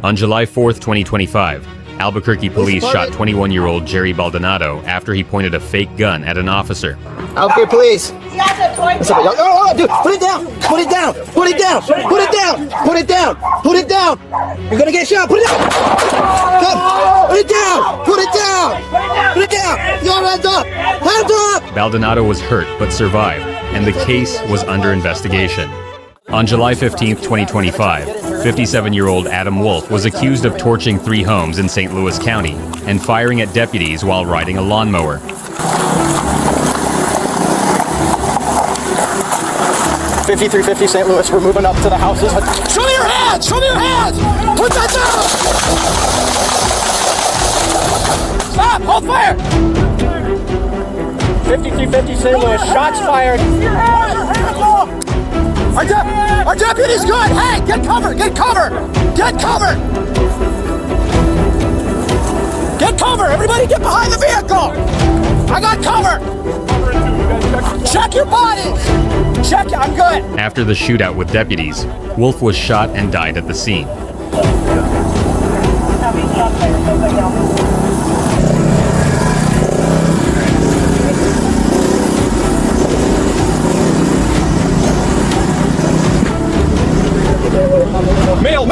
On July 4th, 2025, Albuquerque police shot 21-year-old Jerry Baldonado after he pointed a fake gun at an officer. Albuquerque police. Oh, dude, put it down. Put it down. Put it down. Put it down. Put it down. Put it down. You're gonna get shot. Put it down. Come. Put it down. Put it down. Put it down. Your hands up. Hands up. Baldonado was hurt but survived, and the case was under investigation. On July 15th, 2025, 57-year-old Adam Wolf was accused of torching 3 homes in St. Louis County and firing at deputies while riding a lawnmower. $5350 St. Louis, we're moving up to the houses. Show me your hands! Show me your hands! Put that down! Stop! Hold fire! 5350 St. Louis, shots fired. Our deputy's good! Hey, get cover! Get cover! Get cover! Get cover! Everybody get behind the vehicle! I got cover! Check your bodies! Check it, I'm good! After the shootout with deputies, Wolf was shot and died at the scene. Mail!